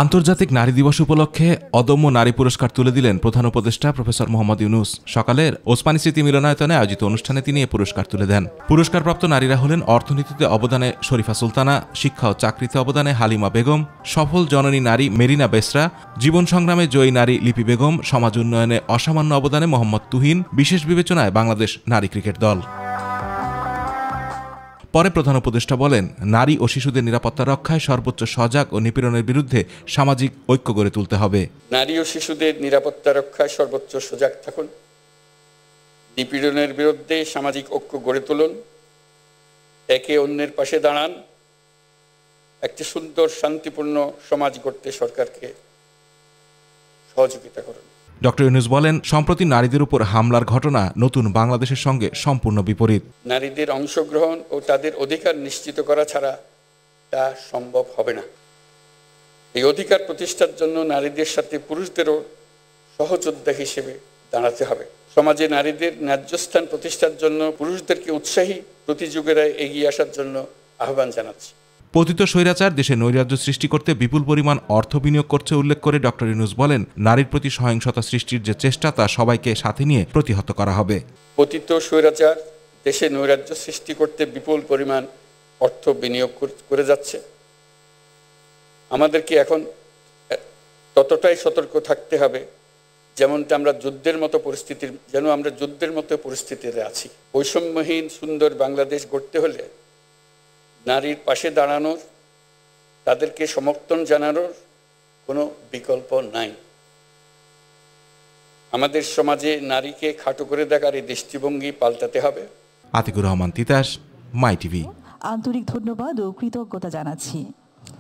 আন্তর্জাতিক নারী দিবস উপলক্ষে অদম্য নারী পুরস্কার তুলে দিলেন প্রধান উপদেষ্টা প্রফেসর মোহাম্মদ ইউনূস। সকালের ওসমানী স্মৃতি মিলনায়তনে আয়োজিত অনুষ্ঠানে তিনি এ পুরস্কার তুলে দেন। পুরস্কারপ্রাপ্ত নারীরা হলেন অর্থনীতিতে অবদানে শরীফা সুলতানা, শিক্ষা ও চাকরিতে অবদানে হালিমা বেগম, সফল জননী নারী মেরিনা বেসরা, জীবন সংগ্রামে জয়ী নারী লিপি বেগম, সমাজ উন্নয়নে অসামান্য অবদানে মোহাম্মদ তুহিন, বিশেষ বিবেচনায় বাংলাদেশ নারী ক্রিকেট দল। পরে প্রধান উপদেষ্টা বলেন, নারী ও শিশুদের নিরাপত্তা রক্ষায় সর্বোচ্চ সজাগ ও নিপীড়নের বিরুদ্ধে সামাজিক ঐক্য গড়ে তুলতে হবে। নারী ও শিশুদের নিরাপত্তা রক্ষায় সর্বোচ্চ সজাগ থাকুন, নিপীড়নের বিরুদ্ধে সামাজিক ঐক্য গড়ে তুলুন, একে অন্যের পাশে দাঁড়ান, একটি সুন্দর শান্তিপূর্ণ সমাজ গড়তে সরকারকে সহযোগিতা করুন। ডক্টর ইউনূস বলেন, সম্প্রতি নারীদের উপর হামলার ঘটনা নতুন বাংলাদেশের সঙ্গে সম্পূর্ণ বিপরীত। নারীদের অংশগ্রহণ ও তাদের অধিকার নিশ্চিত করা ছাড়া তা সম্ভব হবে না। এই অধিকার প্রতিষ্ঠার জন্য নারীদের সাথে পুরুষদেরও সহযোদ্ধা হিসেবে দাঁড়াতে হবে। সমাজে নারীদের ন্যায্য স্থান প্রতিষ্ঠার জন্য পুরুষদেরকে উৎসাহী প্রতিযোগীরা এগিয়ে আসার জন্য আহ্বান জানাচ্ছি। পতিত স্বৈরাচার দেশে নৈরাজ্য সৃষ্টি করতে বিপুল পরিমাণ অর্থ বিনিয়োগ করছে উল্লেখ করে ডক্টর ইউনূস বলেন, নারীর প্রতি সহিংসতা সৃষ্টির যে চেষ্টা তা সবাইকে সাথে নিয়ে প্রতিহত করা হবে। পতিত স্বৈরাচার দেশে নৈরাজ্য সৃষ্টি করতে বিপুল পরিমাণ অর্থ বিনিয়োগ করে যাচ্ছে। আমাদেরকে এখন ততটাই সতর্ক থাকতে হবে যেমনটা আমরা যুদ্ধের মতো পরিস্থিতিতে আছি। বৈষম্যহীন সুন্দর বাংলাদেশ গড়তে হলে নারীর পাশে দাঁড়ানোর, তাদেরকে সমর্থন জানানোর কোনো বিকল্প নাই। আমাদের সমাজে নারীকে খাটো করে দেখার এই দৃষ্টিভঙ্গি পাল্টাতে হবে। আতিকুর রহমান তিতাস, মাই টিভি। আন্তরিক ধন্যবাদ ও কৃতজ্ঞতা জানাচ্ছি।